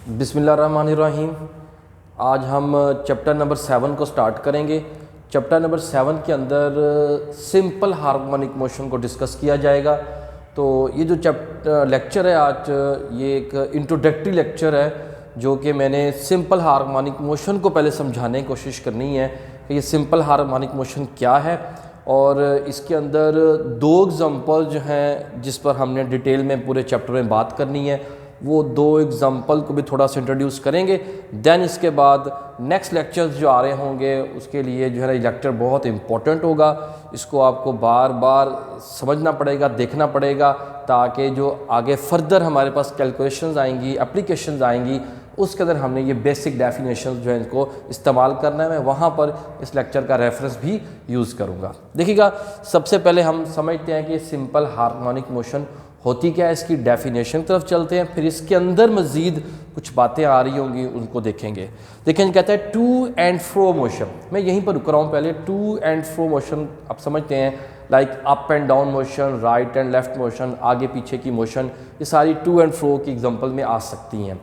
बिस्मिल्लाहिर्रहमानिर्रहीम। आज हम चैप्टर नंबर 7 को स्टार्ट करेंगे। चैप्टर नंबर 7 के अंदर सिंपल हार्मोनिक मोशन को डिस्कस किया जाएगा। तो ये जो लेक्चर है आज, ये एक इंट्रोडक्टरी लेक्चर है जो कि मैंने सिंपल हार्मोनिक मोशन को पहले समझाने की कोशिश करनी है कि ये सिंपल हार्मोनिक मोशन क्या है, और इसके अंदर दो एग्ज़ाम्पल जो हैं जिस पर हमने डिटेल में पूरे चैप्टर में बात करनी है, वो दो एग्ज़ाम्पल को भी थोड़ा सा इंट्रोड्यूस करेंगे। देन इसके बाद नेक्स्ट लेक्चर्स जो आ रहे होंगे उसके लिए जो है ना ये लेक्चर बहुत इंपॉर्टेंट होगा। इसको आपको बार बार समझना पड़ेगा, देखना पड़ेगा, ताकि जो आगे फर्दर हमारे पास कैलकुलेशंस आएंगी, एप्लीकेशंस आएंगी, उसके अंदर हमने ये बेसिक डेफिनेशन जो है इनको इस्तेमाल करना है। मैं वहाँ पर इस लेक्चर का रेफरेंस भी यूज़ करूँगा। देखिएगा, सबसे पहले हम समझते हैं कि सिंपल हार्मोनिक मोशन होती क्या है, इसकी डेफिनेशन तरफ चलते हैं, फिर इसके अंदर मज़ीद कुछ बातें आ रही होंगी उनको देखेंगे। देखें, कहता है टू एंड फ्रो मोशन। मैं यहीं पर रुक रहा हूँ पहले। टू एंड फ्रो मोशन आप समझते हैं, like up and down motion, right and left motion, आगे पीछे की मोशन, ये सारी टू एंड फ्रो की एग्जांपल में आ सकती हैं।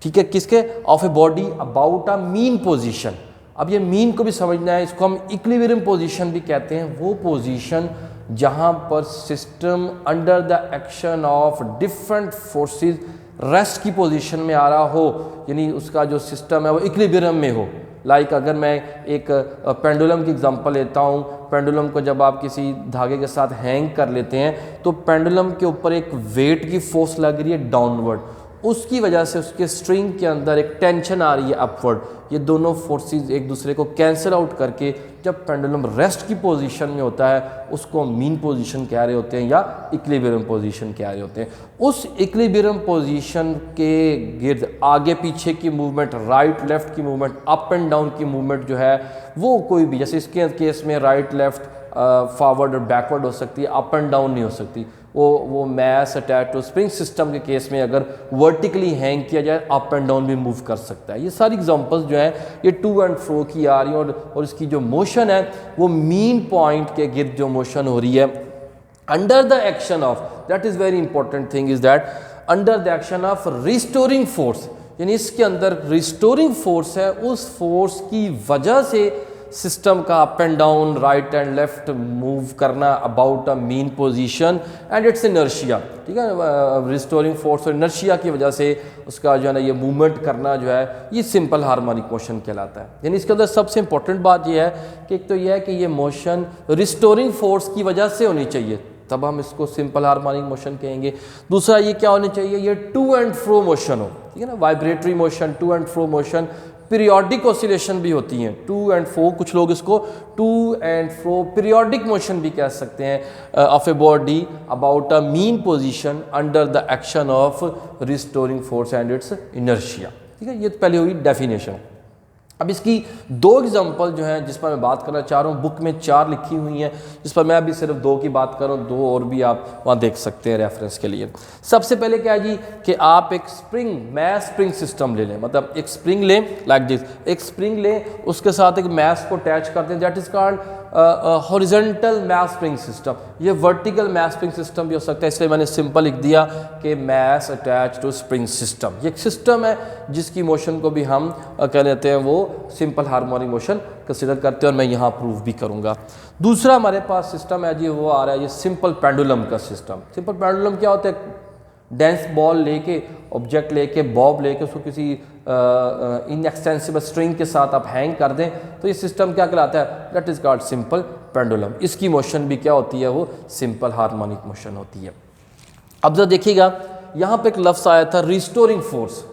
ठीक है, किसके? Of a body about a mean position. अब ये मीन को भी समझना है, इसको हम इक्विलिब्रियम पोजीशन भी कहते हैं। वो पोजीशन जहाँ पर system under the action of different forces rest की पोजीशन में आ रहा हो, यानी उसका जो सिस्टम है वो इक्विलिब्रियम में हो। लाइक अगर मैं एक पेंडुलम की एग्जांपल लेता हूँ, पेंडुलम को जब आप किसी धागे के साथ हैंग कर लेते हैं तो पेंडुलम के ऊपर एक वेट की फोर्स लग रही है डाउनवर्ड, उसकी वजह से उसके स्ट्रिंग के अंदर एक टेंशन आ रही है अपवर्ड। ये दोनों फोर्सेस एक दूसरे को कैंसिल आउट करके जब पेंडुलम रेस्ट की पोजीशन में होता है उसको मीन पोजीशन कह रहे होते हैं या इक्विलिब्रियम पोजीशन कह रहे होते हैं। उस इक्विलिब्रियम पोजीशन के गिर्द आगे पीछे की मूवमेंट, राइट लेफ्ट की मूवमेंट, अप एंड डाउन की मूवमेंट जो है वो कोई भी, जैसे इसके केस में राइट लेफ्ट फॉरवर्ड और बैकवर्ड हो सकती है, अप एंड डाउन नहीं हो सकती। वो mass attach to spring system के केस में अगर वर्टिकली हैंग किया जाए अप एंड डाउन भी मूव कर सकता है। ये सारी एग्जांपल्स जो हैं ये टू एंड फ्रो की आ रही हैं, और इसकी जो मोशन है वो मीन पॉइंट के गिर्द जो मोशन हो रही है under the action of, that is very important thing is that under the action of restoring force, यानी इसके अंदर रिस्टोरिंग फोर्स है, उस फोर्स की वजह से सिस्टम का up and down, right and left move करना about a mean position and its inertia. ठीक है, रिस्टोरिंग फोर्स और इनर्शिया की वजह से उसका जो है ना ये मूवमेंट करना जो है ये सिंपल हार्मोनिक मोशन कहलाता है। यानी इसके अंदर सबसे इंपॉर्टेंट बात ये है कि एक तो ये है कि ये मोशन रिस्टोरिंग फोर्स की वजह से होनी चाहिए, तब हम इसको सिंपल हार्मोनिक मोशन कहेंगे। दूसरा ये क्या होनी चाहिए, ये टू एंड फ्रो मोशन हो। ठीक है ना, vibratory motion, to and fro motion, periodic oscillation भी होती हैं, टू एंड फ्रो, कुछ लोग इसको to and fro periodic motion भी कह सकते हैं, of a body about a mean position under the action of restoring force and its inertia. ठीक है, ये तो पहले हुई डेफिनेशन। अब इसकी दो एग्जांपल जो हैं जिस पर मैं बात करना चाह रहा हूँ, बुक में 4 लिखी हुई हैं, जिस पर मैं अभी सिर्फ 2 की बात कर रहा हूँ, 2 और भी आप वहाँ देख सकते हैं रेफरेंस के लिए। सबसे पहले क्या है जी कि आप एक स्प्रिंग, मैस स्प्रिंग सिस्टम ले लें, मतलब एक स्प्रिंग लें लाइक दिस, एक स्प्रिंग लें, उसके साथ एक मैस को अटैच करते हैं, that is called horizontal mass spring system. ये वर्टिकल मैस स्प्रिंग सिस्टम भी हो सकता है, इसलिए मैंने सिंपल लिख दिया कि mass attach to spring system. ये एक सिस्टम है जिसकी मोशन को भी हम कह लेते हैं वो सिंपल हार्मोनिक मोशन कंसिडर करते हैं, और मैं यहाँ प्रूव भी करूँगा। दूसरा हमारे पास सिस्टम है जी, वो आ रहा है ये सिंपल पेंडुलम का सिस्टम। सिंपल पेंडुलम क्या होता है, डेंस बॉल लेके, ऑब्जेक्ट लेके, बॉब लेके उसको किसी इनएक्सटेंसिबल स्ट्रिंग के साथ आप हैंग कर दें तो ये सिस्टम क्या कहलाता है, that is called simple pendulum. इसकी मोशन भी क्या होती है, वो सिंपल हार्मोनिक मोशन होती है। अब जरा देखिएगा, यहाँ पे एक लफ्ज़ आया था रिस्टोरिंग फोर्स।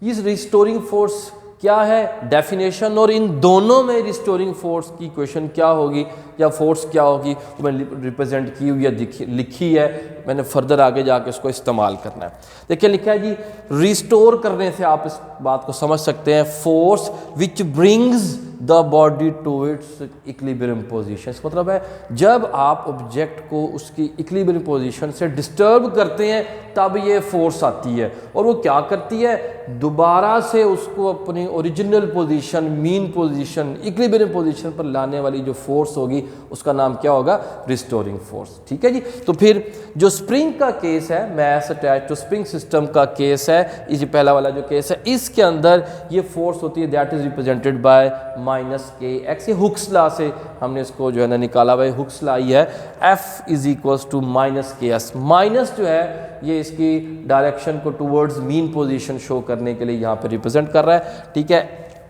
इस रिस्टोरिंग फोर्स क्या है, डेफिनेशन, और इन दोनों में रिस्टोरिंग फोर्स की इक्वेशन क्या होगी या फोर्स क्या होगी वो मैंने रिप्रेजेंट की हुई है, लिखी है, मैंने फर्दर आगे जाके इसको इस्तेमाल करना है। देखिए लिखा है जी, रिस्टोर करने से आप इस बात को समझ सकते हैं, force which brings the body to its equilibrium position. इसका मतलब है जब आप ऑब्जेक्ट को उसकी इक्विलिब्रियम पोजीशन से डिस्टर्ब करते हैं तब ये फोर्स आती है, और वो क्या करती है, दोबारा से उसको अपनी original position, mean position, equilibrium position पर लाने वाली जो फोर्स होगी उसका नाम क्या होगा? Restoring force. ठीक है जी। तो फिर जो स्प्रिंग का केस है, mass attach to spring system का केस है, इसी पहला वाला जो केस है, इसके अंदर ये फोर्स होती है that is represented by minus के एक्स। ये हुक्स लॉ से हमने इसको जो है ना निकाला भाई, हुक्स लॉ ये है F is equals to minus K S. Minus जो है ये इसकी डायरेक्शन को टुवर्ड्स मीन पोजीशन शो करने के लिए यहाँ पे रिप्रेजेंट कर रहा है। ठीक है।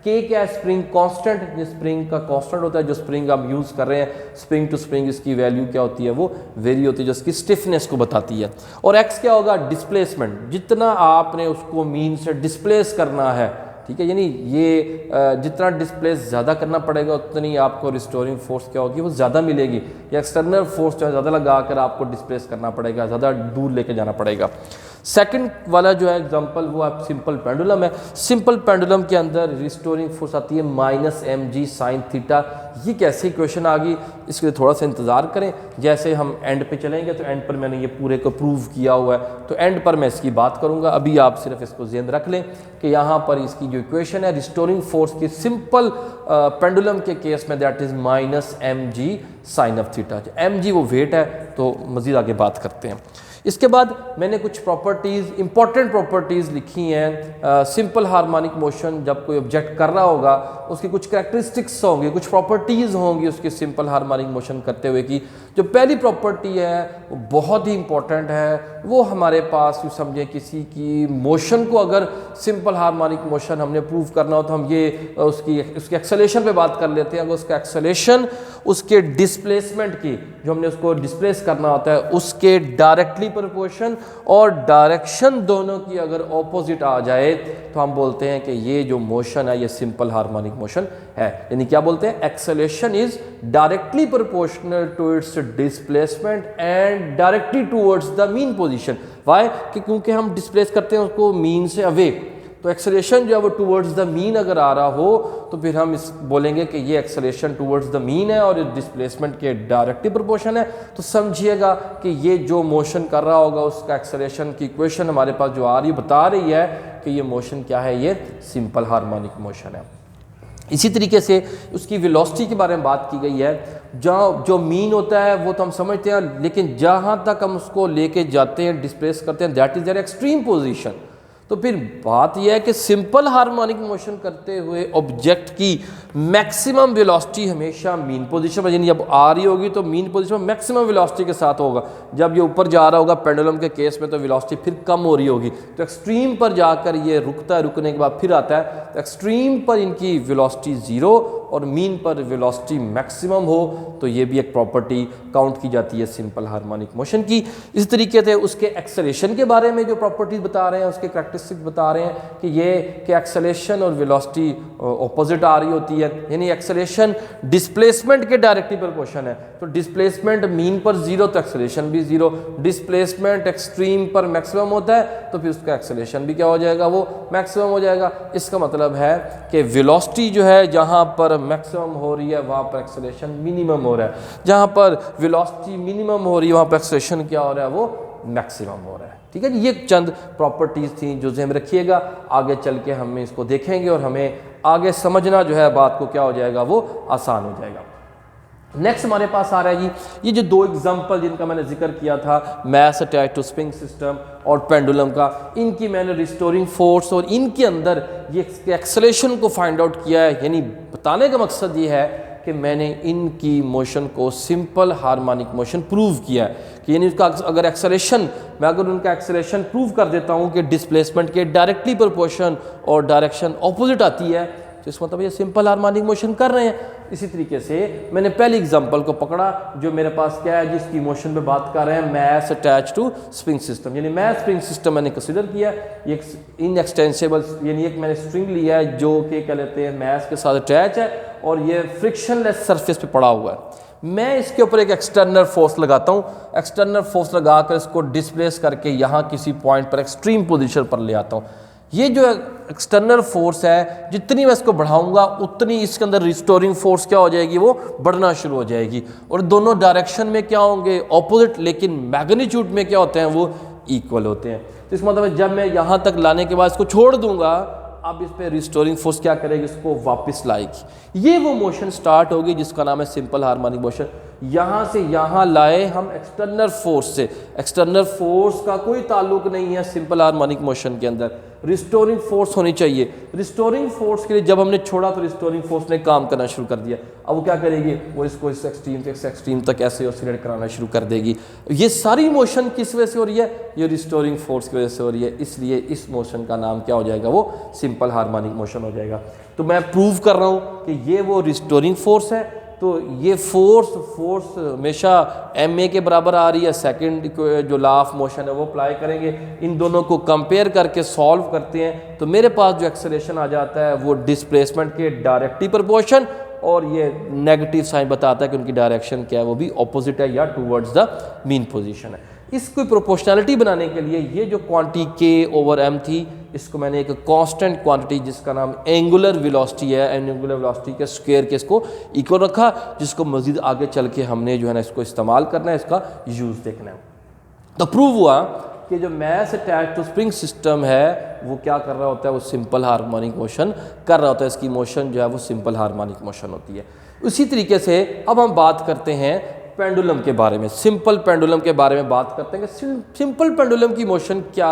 के क्या है? स्प्रिंग कांस्टेंट, ये स्प्रिंग का कांस्टेंट होता है। जो स्प्रिंग आप यूज कर रहे हैं स्प्रिंग टू स्प्रिंग, इसकी वैल्यू क्या होती है? वो वेरी होती है, जो इसकी स्टिफनेस को बताती है। और एक्स क्या होगा? डिस्प्लेसमेंट, जितना आपने उसको मीन से डिस्प्लेस करना है। ठीक है, यानी ये जितना डिस्प्लेस ज़्यादा करना पड़ेगा उतनी आपको रिस्टोरिंग फोर्स क्या होगी? वो ज़्यादा मिलेगी। या एक्सटर्नल फोर्स जो है ज़्यादा लगा कर आपको डिस्प्लेस करना पड़ेगा, ज़्यादा दूर लेके जाना पड़ेगा। सेकंड वाला जो है एग्जांपल, वो आप सिंपल पेंडुलम है। सिंपल पेंडुलम के अंदर रिस्टोरिंग फोर्स आती है माइनस mg साइन थीटा। ये कैसी इक्वेशन आ गई? इसके लिए थोड़ा सा इंतज़ार करें। जैसे हम एंड पे चलेंगे तो एंड पर मैंने ये पूरे को प्रूव किया हुआ है, तो एंड पर मैं इसकी बात करूँगा। अभी आप सिर्फ इसको ज़हन रख लें कि यहाँ पर इसकी जो इक्वेशन है रिस्टोरिंग फोर्स की सिंपल पेंडुलम के केस में that is minus mg sine of theta. mg वो वेट है, तो मज़ीद आगे बात करते हैं। इसके बाद मैंने कुछ प्रॉपर्टीज़, इंपॉर्टेंट प्रॉपर्टीज़ लिखी हैं। सिंपल हार्मोनिक मोशन जब कोई ऑब्जेक्ट कर रहा होगा उसकी कुछ कैरेक्टरिस्टिक्स होंगी, कुछ प्रॉपर्टीज़ होंगी उसकी सिंपल हार्मोनिक मोशन करते हुए की। जो पहली प्रॉपर्टी है वो बहुत ही इंपॉर्टेंट है। वो हमारे पास यूँ समझे किसी की मोशन को अगर सिंपल हार्मोनिक मोशन हमने प्रूव करना हो तो हम ये उसकी एक्सेलेरेशन पे बात कर लेते हैं। अगर उसका एक्सेलेरेशन उसके डिस्प्लेसमेंट की, जो हमने उसको डिस्प्लेस करना होता है, उसके डायरेक्टली प्रोपोर्शन और डायरेक्शन दोनों की अगर ऑपोजिट आ जाए तो हम बोलते हैं कि ये जो मोशन है ये सिंपल हार्मोनिक मोशन है। यानी क्या बोलते हैं? Acceleration is directly proportional to its displacement and directly towards the mean position. Why? क्योंकि हम डिस्प्लेस करते हैं उसको मीन से अवे, तो एक्सेलेरेशन जो है वो टूवर्ड्स द मीन अगर आ रहा हो तो फिर हम इस बोलेंगे कि ये एक्सेलेरेशन टूवर्ड्स द मीन है और डिस्प्लेसमेंट के डायरेक्टली प्रोपोर्शन है। तो समझिएगा कि ये जो मोशन कर रहा होगा उसका एक्सेलेरेशन की इक्वेशन हमारे पास जो आ रही बता रही है कि ये मोशन क्या है? ये सिंपल हार्मोनिक मोशन है। इसी तरीके से उसकी वेलोसिटी के बारे में बात की गई है। जहाँ जो मीन होता है वो तो हम समझते हैं, लेकिन जहाँ तक हम उसको लेके जाते हैं, डिस्प्लेस करते हैं, that is their extreme position. तो फिर बात यह है कि सिंपल हार्मोनिक मोशन करते हुए ऑब्जेक्ट की मैक्सिमम वेलोसिटी हमेशा मीन पोजीशन में, यानी जब आ रही होगी तो मीन पोजीशन में मैक्सिमम वेलोसिटी के साथ होगा। जब ये ऊपर जा रहा होगा पेंडुलम के केस में तो वेलोसिटी फिर कम हो रही होगी। तो एक्सट्रीम पर जाकर ये रुकता है, रुकने के बाद फिर आता है। तो एक्सट्रीम पर इनकी वेलोसिटी ज़ीरो और मीन पर वेलोसिटी मैक्सिमम हो, तो ये भी एक प्रॉपर्टी काउंट की जाती है सिंपल हार्मोनिक मोशन की। इस तरीके से उसके एक्सेलेरेशन के बारे में जो प्रॉपर्टीज बता रहे हैं, उसके कैरेक्टरिस्टिक्स बता रहे हैं कि ये कि एक्सेलेरेशन और वेलोसिटी ऑपोजिट आ रही होती है, यानी एक्सेलेरेशन डिस्प्लेसमेंट के डायरेक्टली प्रोपोर्शन है। तो डिस्प्लेसमेंट मीन पर जीरो तो एक्सेलेरेशन भी जीरो, डिस्प्लेसमेंट एक्सट्रीम पर मैक्सिमम होता है तो फिर उसका एक्सेलेरेशन भी क्या हो जाएगा? वो मैक्सिमम हो जाएगा। इसका मतलब है कि वेलोसिटी जो है जहाँ पर मैक्सिमम हो रही है वहाँ पर एक्सेलेरेशन मिनिमम हो रहा है, जहाँ पर वेलोसिटी मिनिमम हो रही है वहाँ पर एक्सेलेरेशन क्या हो रहा है? वो मैक्सिमम हो रहा है। ठीक है जी, ये चंद प्रॉपर्टीज़ थी जो ज़हन में रखिएगा। आगे चल के हम इसको देखेंगे और हमें आगे समझना जो है बात को क्या हो जाएगा? वो आसान हो जाएगा। नेक्स्ट हमारे पास आ रहा है जी, ये जो दो एग्जांपल जिनका मैंने जिक्र किया था, mass attach to spring system और पेंडुलम का, इनकी मैंने रिस्टोरिंग फोर्स और इनके अंदर ये एक्सेलेरेशन को फाइंड आउट किया है। यानी बताने का मकसद ये है कि मैंने इनकी मोशन को सिंपल हार्मोनिक मोशन प्रूव किया है कि यानी उसका अगर एक्सेलेरेशन, मैं अगर उनका एक्सेलेरेशन प्रूव कर देता हूँ कि डिस्प्लेसमेंट के डायरेक्टली प्रोपोर्शन और डायरेक्शन ऑपोजिट आती है, तो इसका मतलब ये सिंपल हार्मोनिक मोशन कर रहे हैं। इसी तरीके से मैंने पहली एग्जांपल को पकड़ा जो मेरे पास क्या है, जिसकी मोशन पे बात कर रहे हैं, mass attach to spring system, यानी मास स्प्रिंग सिस्टम मैंने कंसीडर किया। ये इनएक्सटेंसिबल, यानी एक मैंने स्ट्रिंग लिया है जो कि क्या लेते हैं, मास के साथ अटैच है और ये फ्रिक्शनलेस सरफेस पे पड़ा हुआ है। मैं इसके ऊपर एक एक्सटर्नल फोर्स लगाता हूँ, एक्सटर्नल फोर्स लगाकर इसको डिस्प्लेस करके यहाँ किसी पॉइंट पर एक्सट्रीम पोजीशन पर ले आता हूँ। ये जो एक्सटर्नल फोर्स है, जितनी मैं इसको बढ़ाऊंगा उतनी इसके अंदर रिस्टोरिंग फोर्स क्या हो जाएगी? वो बढ़ना शुरू हो जाएगी। और दोनों डायरेक्शन में क्या होंगे? ऑपोजिट, लेकिन मैग्नीट्यूड में क्या होते हैं? वो इक्वल होते हैं। तो इसका मतलब जब मैं यहाँ तक लाने के बाद इसको छोड़ दूंगा, अब इस पे रिस्टोरिंग फोर्स क्या करेगी, इसको वापस लाएगी। ये वो मोशन स्टार्ट होगी जिसका नाम है सिंपल हार्मोनिक मोशन। यहाँ से यहाँ लाए हम एक्सटर्नल फोर्स से, एक्सटर्नल फोर्स का कोई ताल्लुक नहीं है सिंपल हार्मोनिक मोशन के अंदर, रिस्टोरिंग फोर्स होनी चाहिए। रिस्टोरिंग फोर्स के लिए जब हमने छोड़ा तो रिस्टोरिंग फोर्स ने काम करना शुरू कर दिया। अब वो क्या करेगी, वो इसको इस एक्सट्रीम से इस एक्सट्रीम तक ऐसे ऑसिलेट कराना शुरू कर देगी। ये सारी मोशन किस वजह से हो रही है, ये रिस्टोरिंग फोर्स की वजह से हो रही है। इसलिए इस मोशन का नाम क्या हो जाएगा, वो सिंपल हार्मोनिक मोशन हो जाएगा। तो मैं प्रूव कर रहा हूँ कि ये वो रिस्टोरिंग फोर्स है। तो ये फोर्स हमेशा ma के बराबर आ रही है। सेकंड जो लॉ ऑफ मोशन है वो अप्लाई करेंगे, इन दोनों को कंपेयर करके सॉल्व करते हैं तो मेरे पास जो एक्सेलरेशन आ जाता है वो डिस्प्लेसमेंट के डायरेक्टली प्रोपोर्शन, और ये नेगेटिव साइन बताता है कि उनकी डायरेक्शन क्या है, वो भी ऑपोजिट है या टूवर्ड्स द मीन पोजीशन है। इसको प्रोपोर्शनैलिटी बनाने के लिए ये जो क्वांटिटी k/m थी, इसको मैंने एक कांस्टेंट क्वांटिटी जिसका नाम एंगुलर वेलोसिटी है, एंगुलर वेलोसिटी के स्क्वायर के इसको इक्वल रखा, जिसको मजीद आगे चल के हमने जो है ना इसको इस्तेमाल करना है, इसका यूज़ देखना है। तो प्रूव हुआ कि जो mass attach to spring system है वो क्या कर रहा होता है, वो सिंपल हार्मोनिक मोशन कर रहा होता है। इसकी मोशन जो है वो सिंपल हार्मोनिक मोशन होती है। उसी तरीके से अब हम बात करते हैं पेंडुलम के बारे में, सिंपल पेंडुलम के बारे में बात करते हैं कि सिंपल पेंडुलम की मोशन क्या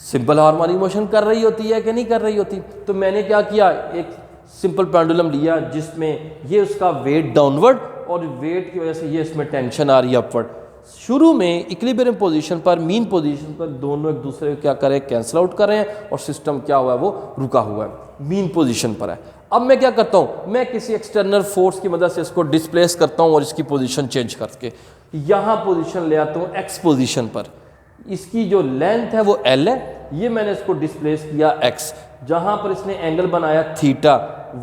सिंपल हार्मोनिक मोशन कर रही होती है कि नहीं कर रही होती। तो मैंने क्या किया, एक सिंपल पेंडुलम लिया जिसमें ये उसका वेट डाउनवर्ड और वेट की वजह से ये इसमें टेंशन आ रही है अपवर्ड। शुरू में इक्विलिब्रियम पोजीशन पर, मीन पोजीशन पर दोनों एक दूसरे को क्या कर रहे हैं, कैंसिल आउट कर रहे हैं और सिस्टम क्या हुआ है, वो रुका हुआ है, मीन पोजीशन पर है। अब मैं क्या करता हूँ, मैं किसी एक्सटर्नल फोर्स की मदद से इसको डिस्प्लेस करता हूँ और इसकी पोजीशन चेंज करके यहाँ पोजीशन ले आता हूँ एक्स पोजीशन पर। इसकी जो लेंथ है वो L है, ये मैंने इसको डिस्प्लेस किया x, जहाँ पर इसने एंगल बनाया थीटा,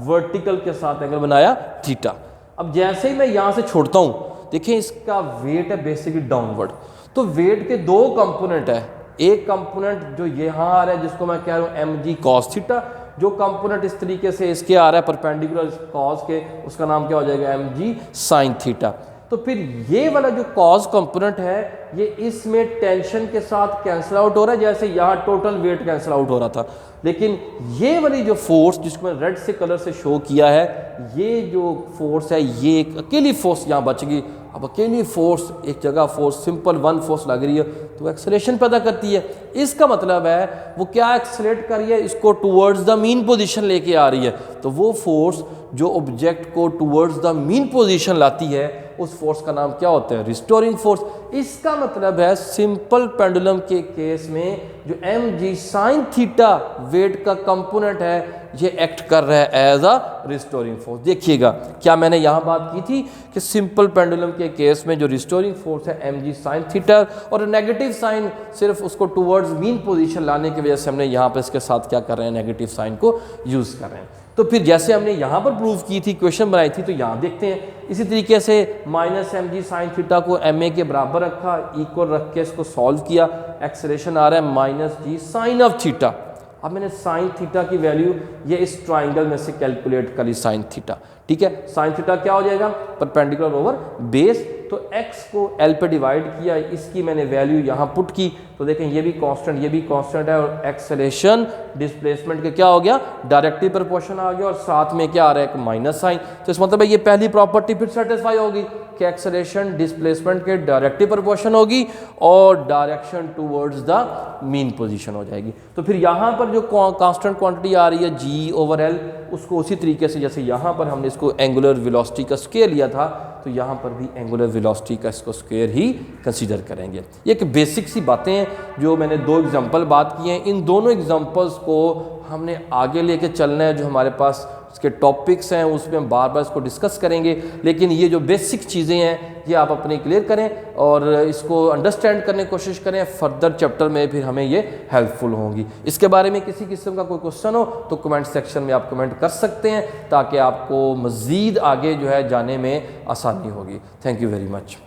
वर्टिकल के साथ एंगल बनाया थीटा। अब जैसे ही मैं यहाँ से छोड़ता हूँ, देखिए इसका वेट है बेसिकली डाउनवर्ड। तो वेट के दो कंपोनेंट है, एक कंपोनेंट जो यहाँ आ रहा है जिसको मैं कह रहा हूँ mg cos थीटा, जो कंपोनेंट इस तरीके से इसके आ रहा है परपेंडिकुलर कॉस के, उसका नाम क्या हो जाएगा, mg sin थीटा। तो फिर ये वाला जो कॉज कंपोनेंट है ये इसमें टेंशन के साथ कैंसिल आउट हो रहा है, जैसे यहाँ टोटल वेट कैंसिल आउट हो रहा था। लेकिन ये वाली जो फोर्स जिसको मैं रेड से कलर से शो किया है, ये जो फोर्स है ये एक अकेली फोर्स यहाँ बच गई। अब अकेली फोर्स, एक जगह फोर्स सिंपल वन फोर्स लग रही है तो एक्सेलरेशन पैदा करती है। इसका मतलब है वो क्या एक्सेलरेट कर रही है, इसको टूवर्ड्स द मीन पोजीशन लेके आ रही है। तो वो फोर्स जो ऑब्जेक्ट को टूवर्ड्स द मीन पोजीशन लाती है, उस फोर्स का नाम क्या होता है, रिस्टोरिंग फोर्स। इसका मतलब है सिंपल पेंडुलम के केस में जो mg sin थीटा वेट का कंपोनेंट है, ये एक्ट कर रहा है एज अ रिस्टोरिंग फोर्स। देखिएगा क्या मैंने यहाँ बात की थी कि सिंपल पेंडुलम के केस में जो रिस्टोरिंग फोर्स है mg sin थीटा, और नेगेटिव साइन सिर्फ उसको टूवर्ड्स मीन पोजीशन लाने की वजह से हमने यहाँ पर इसके साथ क्या कर रहे हैं, नेगेटिव साइन को यूज़ कर रहे हैं। तो फिर जैसे हमने यहाँ पर प्रूव की थी, क्वेश्चन बनाई थी, तो यहाँ देखते हैं इसी तरीके से -mg sin थीटा को ma के बराबर रखा, इक्वल रख के इसको सॉल्व किया, एक्सेलरेशन आ रहा है -g sin ऑफ थीटा। अब मैंने साइन थीटा की वैल्यू ये इस ट्राइंगल में से कैलकुलेट करी, साइन थीटा, ठीक है। साइन थीटा क्या हो जाएगा, परपेंडिकुलर ओवर बेस, तो x को L पे डिवाइड किया, इसकी मैंने वैल्यू यहाँ पुट की, तो देखें ये भी कांस्टेंट, ये भी कांस्टेंट है, और एक्सेलरेशन डिस्प्लेसमेंट के क्या हो गया, डायरेक्टली प्रोपोर्शन आ गया, और साथ में क्या आ रहा है, एक माइनस साइन। तो इस मतलब है ये पहली प्रॉपर्टी फिर सेटिस्फाई होगी कि एक्सेलरेशन डिस्प्लेसमेंट के डायरेक्टली प्रोपोर्शन होगी और direction towards the mean position हो जाएगी। तो फिर यहाँ पर जो कांस्टेंट क्वांटिटी आ रही है g/L, उसको उसी तरीके से जैसे यहाँ पर हमने इसको एंगुलर वेलोसिटी का स्क्वायर लिया था, तो यहाँ पर भी एंगुलर वेलोसिटी का इसको स्क्वायर ही कंसीडर करेंगे। ये एक बेसिक सी बातें हैं जो मैंने दो एग्जांपल बात किए हैं। इन दोनों एग्जांपल्स को हमने आगे लेके चलना है, जो हमारे पास इसके टॉपिक्स हैं उसमें हम बार बार इसको डिस्कस करेंगे। लेकिन ये जो बेसिक चीज़ें हैं ये आप अपने क्लियर करें और इसको अंडरस्टैंड करने की कोशिश करें, फर्दर चैप्टर में फिर हमें ये हेल्पफुल होंगी। इसके बारे में किसी किस्म का कोई क्वेश्चन हो तो कमेंट सेक्शन में आप कमेंट कर सकते हैं, ताकि आपको मज़ीद आगे जो है जाने में आसानी होगी। Thank you very much.